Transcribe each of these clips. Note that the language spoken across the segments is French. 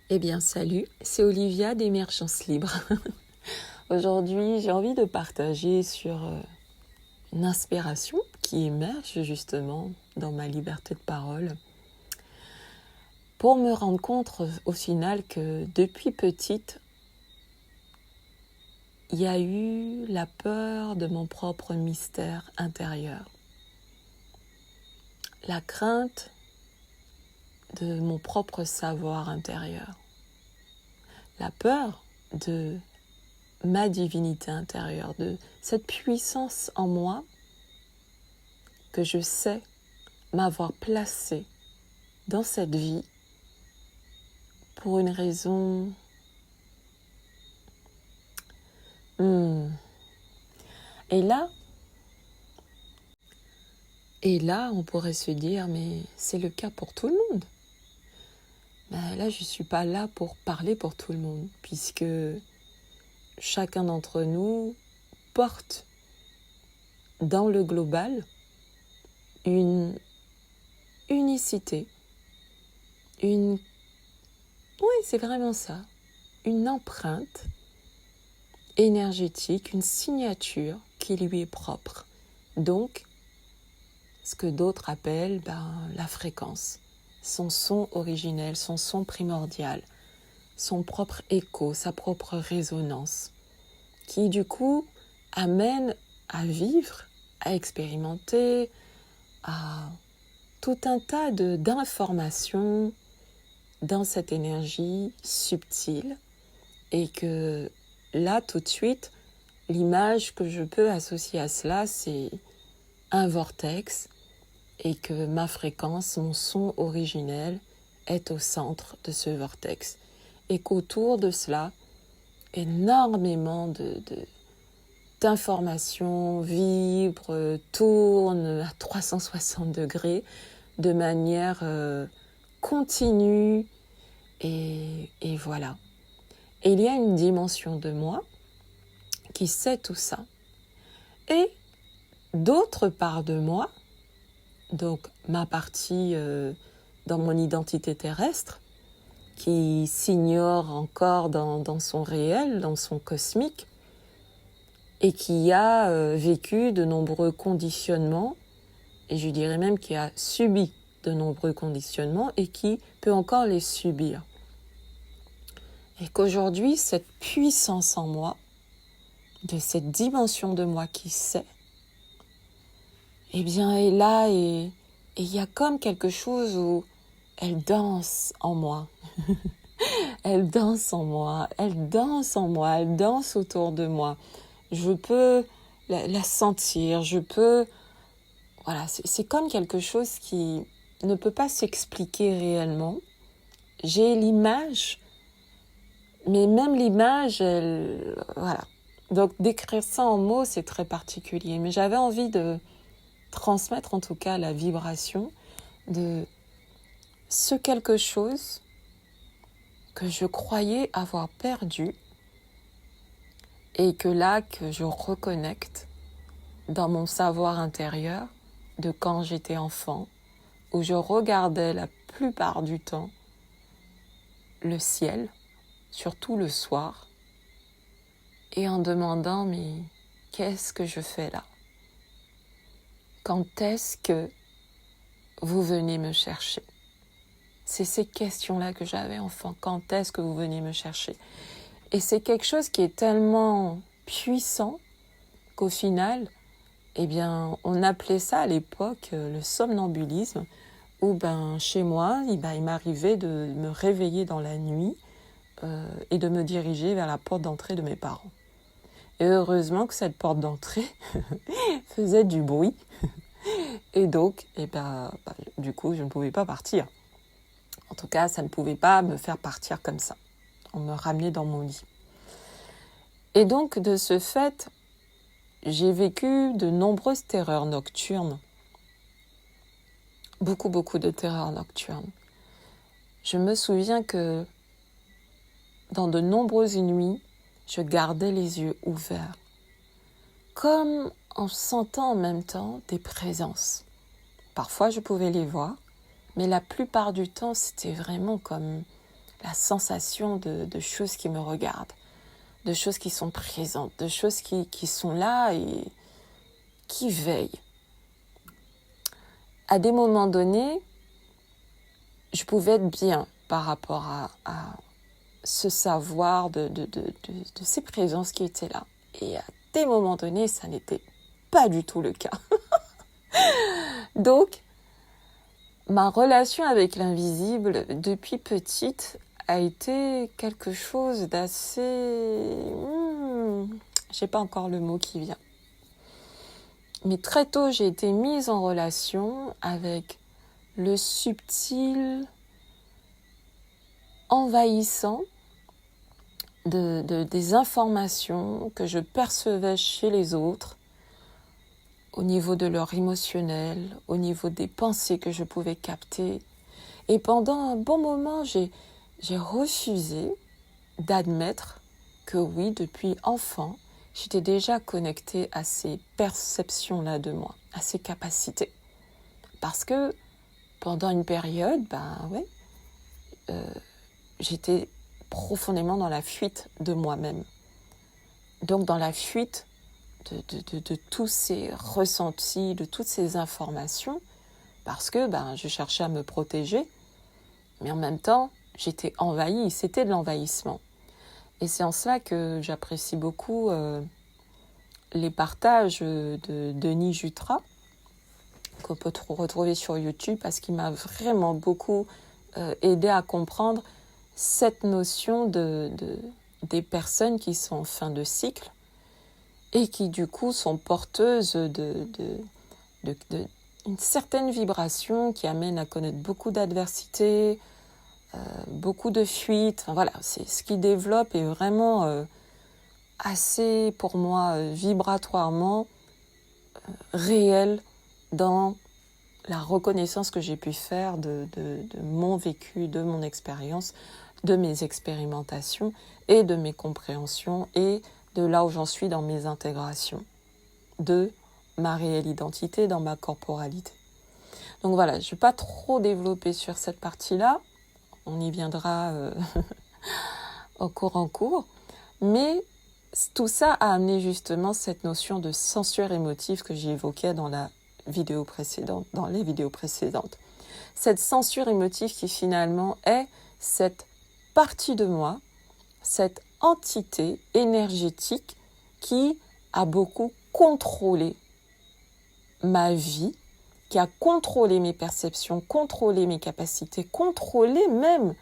Eh bien, salut, c'est Olivia d'Émergence Libre. Aujourd'hui, j'ai envie de partager sur une inspiration qui émerge justement dans ma liberté de parole pour me rendre compte au final que depuis petite, il y a eu la peur de mon propre mystère intérieur, la crainte de mon propre savoir intérieur, la peur de ma divinité intérieure, de cette puissance en moi que je sais m'avoir placée dans cette vie pour une raison Et là, on pourrait se dire, mais c'est le cas pour tout le monde. Ben là, je ne suis pas là pour parler pour tout le monde, puisque chacun d'entre nous porte dans le global une unicité, oui, c'est vraiment ça, une empreinte énergétique, une signature qui lui est propre. Donc, ce que d'autres appellent la fréquence, son son originel, son son primordial, son propre écho, sa propre résonance, qui du coup amène à vivre, à expérimenter, à tout un tas d'informations dans cette énergie subtile, et que là, tout de suite, l'image que je peux associer à cela, c'est un vortex, et que ma fréquence, mon son originel, est au centre de ce vortex. Et qu'autour de cela, énormément d'informations vibrent, tournent à 360 degrés, de manière continue, et voilà. Et il y a une dimension de moi qui sait tout ça. Et d'autres parts de moi, donc ma partie dans mon identité terrestre, qui s'ignore encore dans son réel, dans son cosmique, et qui a vécu de nombreux conditionnements, et je dirais même qui a subi de nombreux conditionnements et qui peut encore les subir. Et qu'aujourd'hui, cette puissance en moi, de cette dimension de moi qui sait, eh bien, est là, et il y a comme quelque chose où elle danse en moi. Elle danse en moi, elle danse en moi, elle danse autour de moi. Je peux la sentir, Voilà, c'est comme quelque chose qui ne peut pas s'expliquer réellement. J'ai l'image, mais même l'image, voilà. Donc décrire ça en mots, c'est très particulier. Mais j'avais envie de transmettre en tout cas la vibration de ce quelque chose que je croyais avoir perdu, et que je reconnecte dans mon savoir intérieur de quand j'étais enfant, où je regardais la plupart du temps le ciel, surtout le soir, et en demandant, mais qu'est-ce que je fais là? Quand est-ce que vous venez me chercher? C'est ces questions-là que j'avais enfant. Quand est-ce que vous venez me chercher? Et c'est quelque chose qui est tellement puissant qu'au final, on appelait ça à l'époque le somnambulisme, où chez moi, il m'arrivait de me réveiller dans la nuit et de me diriger vers la porte d'entrée de mes parents. Et heureusement que cette porte d'entrée faisait du bruit, et donc, du coup, je ne pouvais pas partir. En tout cas, ça ne pouvait pas me faire partir comme ça. On me ramenait dans mon lit. Et donc, de ce fait, j'ai vécu de nombreuses terreurs nocturnes. Beaucoup de terreurs nocturnes. Je me souviens que dans de nombreuses nuits, je gardais les yeux ouverts, comme en sentant en même temps des présences. Parfois, je pouvais les voir, mais la plupart du temps, c'était vraiment comme la sensation de choses qui me regardent, de choses qui sont présentes, de choses qui sont là et qui veillent. À des moments donnés, je pouvais être bien par rapport à ce savoir de ces présences qui étaient là. Et à des moments donnés, ça n'était pas du tout le cas. Donc, ma relation avec l'invisible, depuis petite, a été quelque chose d'assez... j'ai pas encore le mot qui vient. Mais très tôt, j'ai été mise en relation avec le subtil, envahissant des informations que je percevais chez les autres, au niveau de leur émotionnel, au niveau des pensées que je pouvais capter. Et pendant un bon moment, j'ai refusé d'admettre que oui, depuis enfant, j'étais déjà connectée à ces perceptions-là de moi, à ces capacités. Parce que pendant une période, j'étais profondément dans la fuite de moi-même. Donc dans la fuite de tous ces ressentis, de toutes ces informations, parce que je cherchais à me protéger, mais en même temps, j'étais envahie, c'était de l'envahissement. Et c'est en cela que j'apprécie beaucoup les partages de Denis Jutras, qu'on peut retrouver sur YouTube, parce qu'il m'a vraiment beaucoup aidé à comprendre cette notion des personnes qui sont en fin de cycle et qui du coup sont porteuses d'une certaine vibration qui amène à connaître beaucoup d'adversité, beaucoup de fuites. Enfin, voilà, c'est ce qui développe est vraiment assez, pour moi, vibratoirement réel dans la reconnaissance que j'ai pu faire de mon vécu, de mon expérience, de mes expérimentations et de mes compréhensions et de là où j'en suis dans mes intégrations, de ma réelle identité dans ma corporalité. Donc voilà, je ne vais pas trop développer sur cette partie-là, on y viendra en cours, mais tout ça a amené justement cette notion de censure émotive que j'évoquais dans les vidéos précédentes. Cette censure émotive qui finalement est cette partie de moi, cette entité énergétique qui a beaucoup contrôlé ma vie, qui a contrôlé mes perceptions, contrôlé mes capacités, contrôlé même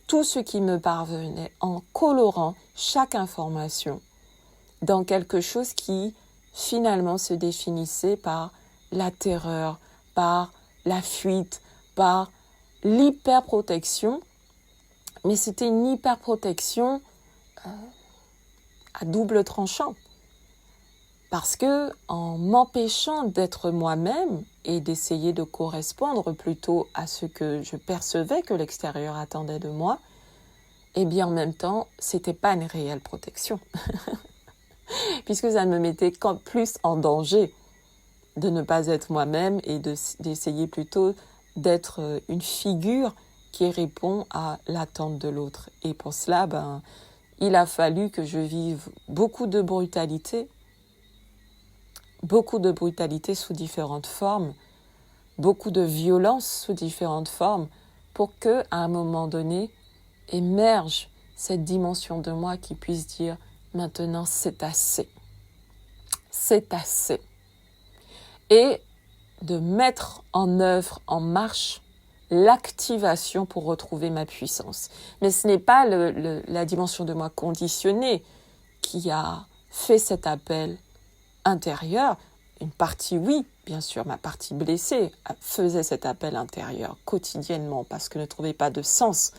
tout ce qui me parvenait en colorant chaque information dans quelque chose qui finalement se définissait par la terreur, par la fuite, par l'hyperprotection. Mais c'était une hyperprotection à double tranchant. Parce que en m'empêchant d'être moi-même et d'essayer de correspondre plutôt à ce que je percevais que l'extérieur attendait de moi, eh bien en même temps, c'était pas une réelle protection. Puisque ça me mettait plus en danger de ne pas être moi-même et d'essayer plutôt d'être une figure qui répond à l'attente de l'autre. Et pour cela, il a fallu que je vive beaucoup de brutalité sous différentes formes, beaucoup de violence sous différentes formes, pour que, à un moment donné, émerge cette dimension de moi qui puisse dire « maintenant c'est assez ». C'est assez. Et de mettre en œuvre, en marche, l'activation pour retrouver ma puissance. Mais ce n'est pas la dimension de moi conditionnée qui a fait cet appel intérieur. Une partie, oui, bien sûr, ma partie blessée faisait cet appel intérieur quotidiennement parce que ne trouvait pas de sens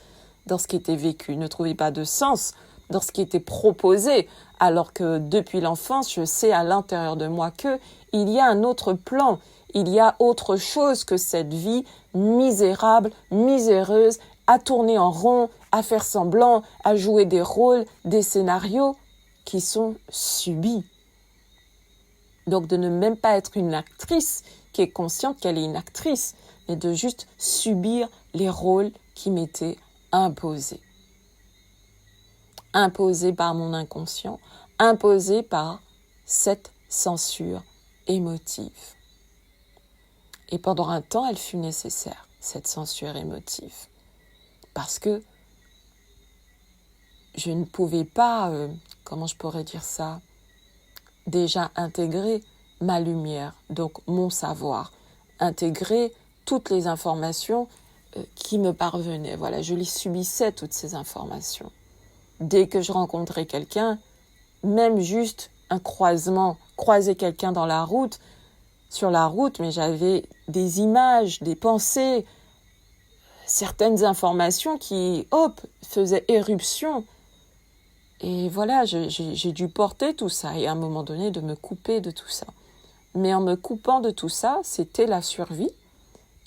dans ce qui était vécu, ne trouvait pas de sens dans ce qui était proposé, alors que depuis l'enfance, je sais à l'intérieur de moi qu'il y a un autre plan, il y a autre chose que cette vie misérable, miséreuse, à tourner en rond, à faire semblant, à jouer des rôles, des scénarios qui sont subis. Donc de ne même pas être une actrice qui est consciente qu'elle est une actrice, mais de juste subir les rôles qui m'étaient imposée. Imposée par mon inconscient, imposée par cette censure émotive. Et pendant un temps, elle fut nécessaire, cette censure émotive. Parce que je ne pouvais pas, comment je pourrais dire ça, déjà intégrer ma lumière, donc mon savoir, intégrer toutes les informations qui me parvenaient. Voilà, je les subissais, toutes ces informations. Dès que je rencontrais quelqu'un, même juste un croisement, croiser quelqu'un dans la route, sur la route, mais j'avais des images, des pensées, certaines informations qui, hop, faisaient éruption. Et voilà, j'ai dû porter tout ça et à un moment donné de me couper de tout ça. Mais en me coupant de tout ça, c'était la survie.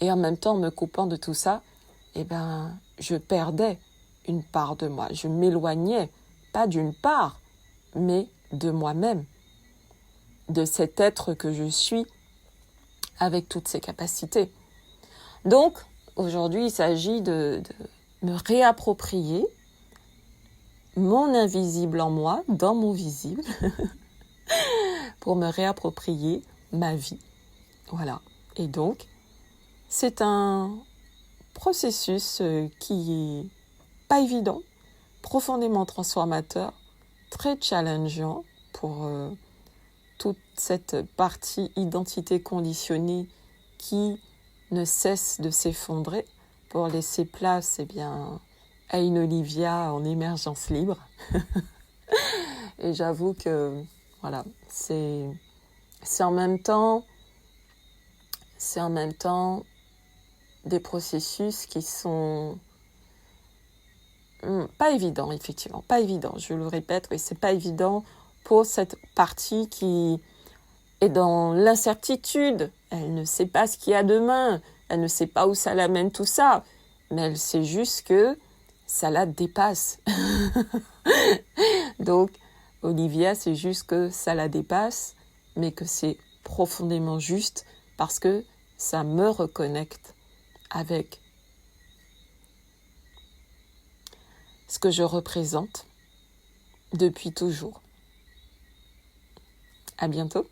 Et en même temps, en me coupant de tout ça, je perdais une part de moi. Je m'éloignais, pas d'une part, mais de moi-même, de cet être que je suis avec toutes ses capacités. Donc, aujourd'hui, il s'agit de me réapproprier mon invisible en moi, dans mon visible, pour me réapproprier ma vie. Voilà. Et donc, c'est un processus qui est pas évident, profondément transformateur, très challengeant pour toute cette partie identité conditionnée qui ne cesse de s'effondrer pour laisser place à une Olivia en émergence libre. Et j'avoue que voilà, c'est en même temps des processus qui sont pas évidents, effectivement, pas évidents. Je le répète, oui, c'est pas évident pour cette partie qui est dans l'incertitude. Elle ne sait pas ce qu'il y a demain, elle ne sait pas où ça l'amène tout ça, mais elle sait juste que ça la dépasse. Donc, Olivia, c'est juste que ça la dépasse, mais que c'est profondément juste parce que ça me reconnecte avec ce que je représente depuis toujours. À bientôt.